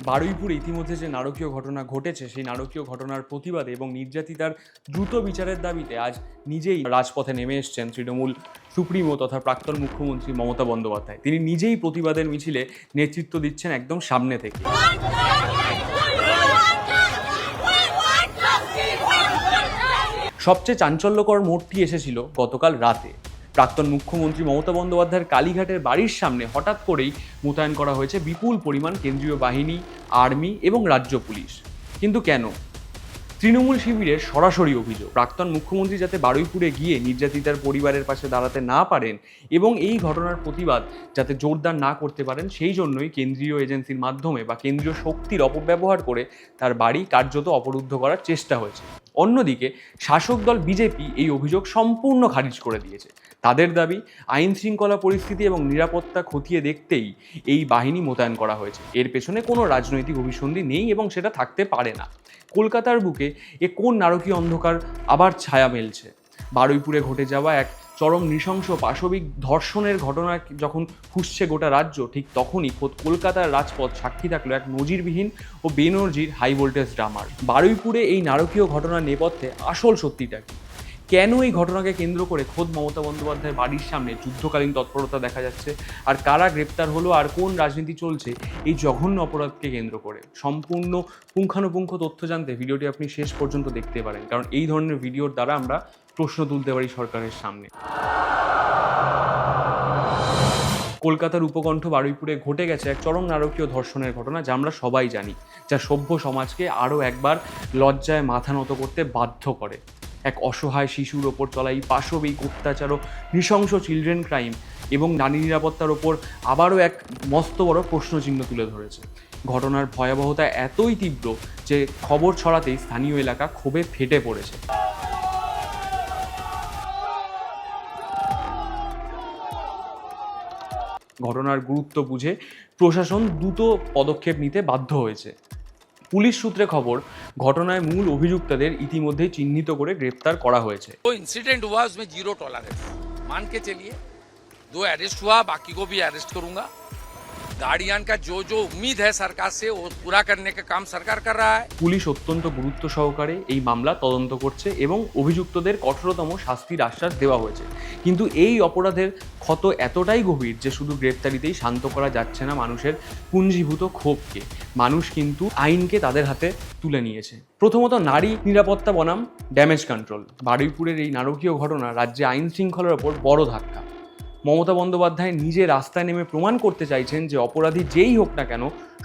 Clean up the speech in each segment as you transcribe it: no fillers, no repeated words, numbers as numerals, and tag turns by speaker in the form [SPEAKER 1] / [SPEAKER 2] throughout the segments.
[SPEAKER 1] বারুইপুরে ইতিমধ্যে যে নারকীয় ঘটনা ঘটেছে সেই নারকীয় ঘটনার প্রতিবাদে এবং নির্যাতিতার দ্রুত বিচারের দাবিতে আজ নিজেই রাজপথে নেমে এসছেন তৃণমূল সুপ্রিমো তথা প্রাক্তন মুখ্যমন্ত্রী মমতা বন্দ্যোপাধ্যায়। তিনি নিজেই প্রতিবাদের মিছিলে নেতৃত্ব দিচ্ছেন একদম সামনে থেকে। সবচেয়ে চাঞ্চল্যকর মোড়টি এসেছিল গতকাল রাতে। প্রাক্তন মুখ্যমন্ত্রী মমতা বন্দ্যোপাধ্যায়ের কালীঘাটের বাড়ির সামনে হঠাৎ করেই মোতায়েন করা হয়েছে বিপুল পরিমাণ কেন্দ্রীয় বাহিনী, আর্মি এবং রাজ্য পুলিশ। কিন্তু কেন? তৃণমূল শিবিরের সরাসরি অভিযোগ, প্রাক্তন মুখ্যমন্ত্রী যাতে বারুইপুরে গিয়ে নির্যাতিতার পরিবারের পাশে দাঁড়াতে না পারেন এবং এই ঘটনার প্রতিবাদ যাতে জোরদার না করতে পারেন, সেই জন্যই কেন্দ্রীয় এজেন্সির মাধ্যমে বা কেন্দ্রীয় শক্তির অপব্যবহার করে তার বাড়ি কার্যত অবরুদ্ধ করার চেষ্টা হয়েছে। অন্যদিকে শাসক দল বিজেপি এই অভিযোগ সম্পূর্ণ খারিজ করে দিয়েছে। তাদের দাবি, আইন শৃঙ্খলা পরিস্থিতি এবং নিরাপত্তা খতিয়ে দেখতেই এই বাহিনী মোতায়েন করা হয়েছে। এর পেছনে কোনো রাজনৈতিক অভিসন্ধি নেই এবং সেটা থাকতে পারে না। কলকাতার বুকে কোন নারকীয় অন্ধকার আবার ছায়া মেলছে? বারুইপুরে ঘটে যাওয়া এক চরম নৃশংস পাশবিক ধর্ষণের ঘটনা যখন ফুঁসছে গোটা রাজ্য, ঠিক তখনই খোদ কলকাতার রাজপথ সাক্ষী থাকলো এক নজিরবিহীন ও বেনজির হাই ভোল্টেজ ড্রামার। বারুইপুরে এই নারকীয় ঘটনার নেপথ্যে আসল সত্যিটা কি? কেন এই ঘটনাকে কেন্দ্র করে খোদ মমতা বন্দ্যোপাধ্যায়ের বাড়ির সামনে যুদ্ধকালীন তৎপরতা দেখা যাচ্ছে? আর কারা গ্রেপ্তার হলো আর কোন রাজনীতি চলছে এই জঘন্য অপরাধকে কেন্দ্র করে? সম্পূর্ণ পুঙ্খানুপুঙ্খ তথ্য জানতে ভিডিওটি আপনি শেষ পর্যন্ত দেখতে পারেন, কারণ এই ধরনের ভিডিওর দ্বারা আমরা প্রশ্ন তুলতে পারি সরকারের সামনে। কলকাতার উপকণ্ঠ বারুইপুরে ঘটে গেছে এক চরম নারকীয় ধর্ষণের ঘটনা, যা আমরা সবাই জানি, যা সভ্য সমাজকে আরও একবার লজ্জায় মাথা নত করতে বাধ্য করে। এক অসহায় শিশুর ওপর চলা এই পাশবিক অত্যাচার ও নৃশংস চিলড্রেন ক্রাইম এবং নারী নিরাপত্তার ওপর আবারও এক মস্ত বড় প্রশ্নচিহ্ন তুলে ধরেছে। ঘটনার ভয়াবহতা এতই তীব্র যে খবর ছড়াতেই স্থানীয় এলাকা ক্ষোভে ফেটে পড়েছে। ঘটনার গুরুত্ব বুঝে প্রশাসন দ্রুত পদক্ষেপ নিতে বাধ্য হয়েছে। পুলিশ সূত্রে খবর, ঘটনায় মূল অভিযুক্তদের ইতিমধ্যেই চিহ্নিত করে গ্রেপ্তার করা হয়েছে।
[SPEAKER 2] तो इंसिडेंट हुआ उसमें जीरो टॉलरेंस मान के चलिए। 2 अरेस्ट हुआ, बाकी को भी अरेस्ट करूंगा। गार्डियन का जो जो उम्मीद है सरकार से वो पूरा करने का काम सरकार कर रहा है।
[SPEAKER 1] পুলিশ অত্যন্ত গুরুত্ব সহকারে এই মামলা তদন্ত করছে এবং অভিযুক্তদের কঠোরতম শাস্তির আশ্বাস দেওয়া হয়েছে। কিন্তু এই অপরাধের ক্ষত এতটাই গভীর যে শুধু গ্রেপ্তারিতেই শান্ত করা যাচ্ছে না মানুষের পুঞ্জীভূত ক্ষোভকে। মানুষ কিন্তু আইনকে তাদের হাতে তুলে নিয়েছে। প্রথমত নারী নিরাপত্তা বনাম ড্যামেজ কন্ট্রোল। বারুইপুরের এই নারকীয় ঘটনা রাজ্যে আইন শৃঙ্খলার ওপর বড় ধাক্কা। মমতা বন্দ্যোপাধ্যায় নিজে রাস্তায় নেমে প্রমাণ করতে চাইছেন যে অপরাধী যেই হোক না কেন,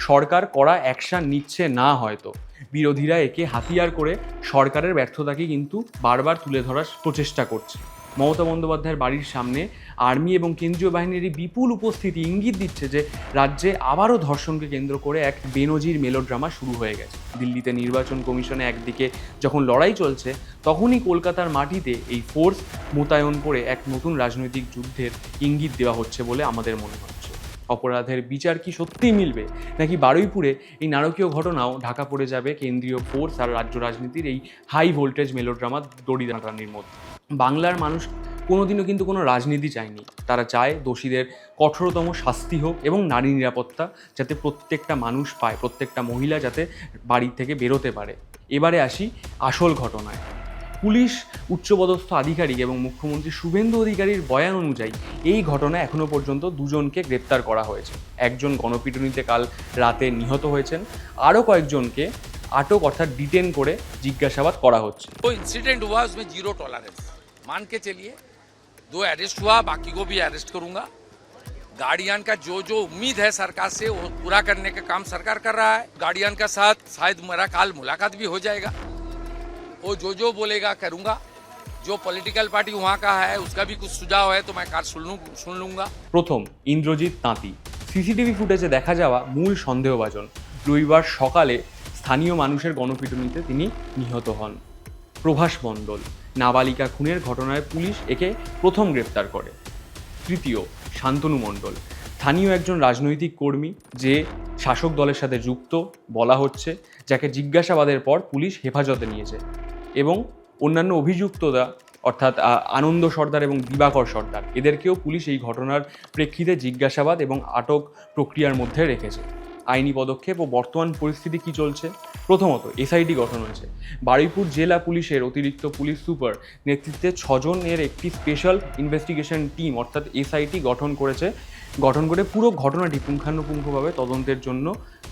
[SPEAKER 1] সরকার কড়া অ্যাকশন নিচ্ছে না। হয়তো বিরোধীরা একে হাতিয়ার করে সরকারের ব্যর্থতাকে কিন্তু বারবার তুলে ধরার প্রচেষ্টা করছে। মমতা বন্দ্যোপাধ্যায়ের বাড়ির সামনে আর্মি এবং কেন্দ্রীয় বাহিনীর এই বিপুল উপস্থিতি ইঙ্গিত দিচ্ছে যে রাজ্যে আবারও ধর্ষণকে কেন্দ্র করে এক বেনজির মেলোড্রামা শুরু হয়ে গেছে। দিল্লিতে নির্বাচন কমিশনে একদিকে যখন লড়াই চলছে, তখনই কলকাতার মাটিতে এই ফোর্স মোতায়েন করে এক নতুন রাজনৈতিক যুদ্ধের ইঙ্গিত দেওয়া হচ্ছে বলে আমাদের মনে হচ্ছে। অপরাধের বিচার কি সত্যিই মিলবে, নাকি বারুইপুরে এই নারকীয় ঘটনাও ঢাকা পড়ে যাবে কেন্দ্রীয় ফোর্স আর রাজ্য রাজনীতির এই হাই ভোল্টেজ মেলোড্রামা দড়ি টানাটানির মধ্যে? বাংলার মানুষ কোনোদিনও কিন্তু কোনো রাজনীতি চায়নি। তারা চায় দোষীদের কঠোরতম শাস্তি হোক এবং নারী নিরাপত্তা যাতে প্রত্যেকটা মানুষ পায়, প্রত্যেকটা মহিলা যাতে বাড়ি থেকে বেরোতে পারে। এবারে আসি আসল ঘটনায়। পুলিশ উচ্চপদস্থ আধিকারিক এবং মুখ্যমন্ত্রী শুভেন্দু অধিকারীর বয়ান অনুযায়ী এই ঘটনায় এখনও পর্যন্ত 2 জনকে গ্রেপ্তার করা হয়েছে। একজন গণপিটুনিতে কাল রাতে নিহত হয়েছেন, আরও কয়েকজনকে আটক অর্থাৎ ডিটেন করে জিজ্ঞাসাবাদ করা হচ্ছে।
[SPEAKER 2] तो इंसिडेंट हुआ उसमें जीरो टॉलरेंस मान के चलिए। 2 अरेस्ट हुआ, बाकी को भी अरेस्ट करूंगा। गार्डियन का जो जो उम्मीद है सरकार से वो पूरा करने का काम सरकार कर रहा है। गार्डियन का साथ शायद मेरा काल मुलाकात भी हो जाएगा। वो जो बोलेगा करूंगा। जो पॉलिटिकल पार्टी वहाँ का है उसका भी कुछ सुझाव है तो मैं कार सुन लूंगा।
[SPEAKER 1] প্রথম, ইন্দ্রজিৎ তাঁতি। সিসিটিভি ফুটেজে দেখা যাওয়া মূল সন্দেহভাজন। রবিবার সকালে স্থানীয় মানুষের গণপিটুনিতে তিনি নিহত হন। প্রভাস মণ্ডল। নাবালিকা খুনের ঘটনায় পুলিশ একে প্রথম গ্রেপ্তার করে। তৃতীয়, শান্তনু মণ্ডল। স্থানীয় একজন রাজনৈতিক কর্মী যে শাসক দলের সাথে যুক্ত বলা হচ্ছে, যাকে জিজ্ঞাসাবাদের পর পুলিশ হেফাজতে নিয়েছে। এবং অন্যান্য অভিযুক্তরা অর্থাৎ আনন্দ সর্দার এবং দিবাকর সর্দার, এদেরকেও পুলিশ এই ঘটনার প্রেক্ষিতে জিজ্ঞাসাবাদ এবং আটক প্রক্রিয়ার মধ্যে রেখেছে। আইনি পদক্ষেপ ও বর্তমান পরিস্থিতি কি চলছে। প্রথমত, এসআইটি গঠন হয়েছে। বারুইপুর জেলা পুলিশের অতিরিক্ত পুলিশ সুপার নেতৃত্বে 6 জনের একটি স্পেশাল ইনভেস্টিগেশন টিম অর্থাৎ এসআইটি গঠন করে পুরো ঘটনাটি পুঙ্খানুপুঙ্খভাবে তদন্তের জন্য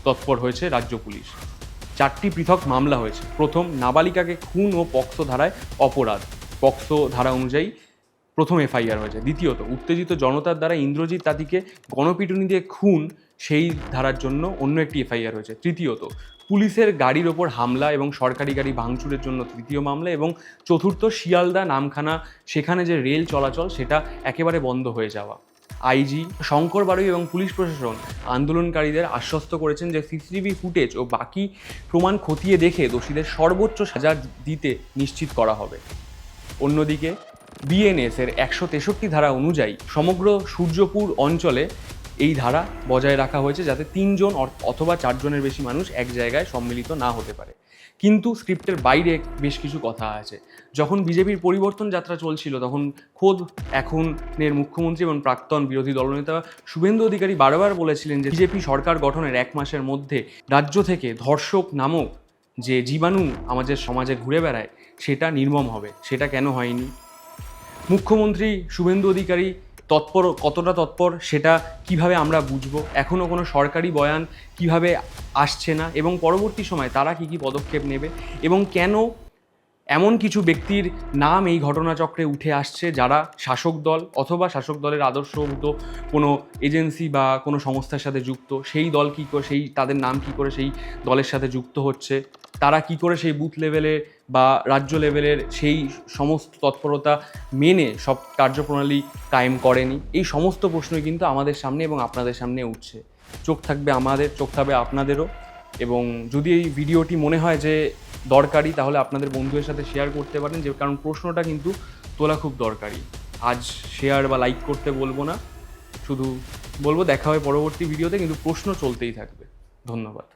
[SPEAKER 1] তৎপর হয়েছে রাজ্য পুলিশ। 4টি পৃথক মামলা হয়েছে। প্রথম, নাবালিকাকে খুন ও পক্সো ধারায় অপরাধ, পক্সো ধারা অনুযায়ী প্রথম এফআইআর হয়েছে। দ্বিতীয়ত, উত্তেজিত জনতার দ্বারা ইন্দ্রজিৎ তাঁতিকে গণপিটুনি দিয়ে খুন, সেই ধারার জন্য অন্য একটি এফআইআর হয়েছে। তৃতীয়ত, পুলিশের গাড়ির ওপর হামলা এবং সরকারি গাড়ি ভাঙচুরের জন্য তৃতীয় মামলা। এবং চতুর্থ, শিয়ালদা নামখানা সেখানে যে রেল চলাচল সেটা একেবারে বন্ধ হয়ে যাওয়া। আইজি শঙ্কর বারুই এবং পুলিশ প্রশাসন আন্দোলনকারীদের আশ্বস্ত করেছেন যে সিসিটিভি ফুটেজ ও বাকি প্রমাণ খতিয়ে দেখে দোষীদের সর্বোচ্চ সাজা দিতে নিশ্চিত করা হবে। অন্যদিকে বিএনএস এর 163 ধারা অনুযায়ী সমগ্র সূর্যপুর অঞ্চলে এই ধারা বজায় রাখা হয়েছে যাতে 3 জন অথবা 4 জনের বেশি মানুষ এক জায়গায় সম্মিলিত না হতে পারে। কিন্তু স্ক্রিপ্টের বাইরে বেশ কিছু কথা আছে। যখন বিজেপির পরিবর্তন যাত্রা চলছিল তখন খোদ এখনের মুখ্যমন্ত্রী এবং প্রাক্তন বিরোধী দলনেতা শুভেন্দু অধিকারী বারবার বলেছিলেন যে বিজেপি সরকার গঠনের 1 মাসের মধ্যে রাজ্য থেকে ধর্ষক নামক যে জীবাণু আমাদের সমাজে ঘুরে বেড়ায় সেটা নির্মম হবে। সেটা কেন হয়নি? মুখ্যমন্ত্রী শুভেন্দু অধিকারী কতটা তৎপর সেটা কিভাবে আমরা বুঝবো? এখনও কোনো সরকারি বয়ান কিভাবে আসছে না এবং পরবর্তী সময় তারা কি পদক্ষেপ নেবে এবং কেন এমন কিছু ব্যক্তির নাম এই ঘটনাচক্রে উঠে আসছে যারা শাসক দল অথবা শাসক দলের আদর্শভূত কোনো এজেন্সি বা কোনো সংস্থার সাথে যুক্ত, সেই দল কী করে তাদের নাম কী করে সেই দলের সাথে যুক্ত হচ্ছে, তারা কি করে সেই বুথ লেভেলে বা রাজ্য লেভেলের সেই সমস্ত তৎপরতা মেনে সব কার্যপ্রণালী কায়েম করেনি। এই সমস্ত প্রশ্নই কিন্তু আমাদের সামনে এবং আপনাদের সামনে উঠছে। চোখ থাকবে আপনাদেরও। এবং যদি এই ভিডিওটি মনে হয় যে দরকারি তাহলে আপনাদের বন্ধুদের সাথে শেয়ার করতে পারেন, যে কারণ প্রশ্নটা কিন্তু তোলা খুব দরকারি। আজ শেয়ার বা লাইক করতে বলবো না, শুধু বলবো দেখা হয় পরবর্তী ভিডিওতে, কিন্তু প্রশ্ন চলতেই থাকবে। ধন্যবাদ।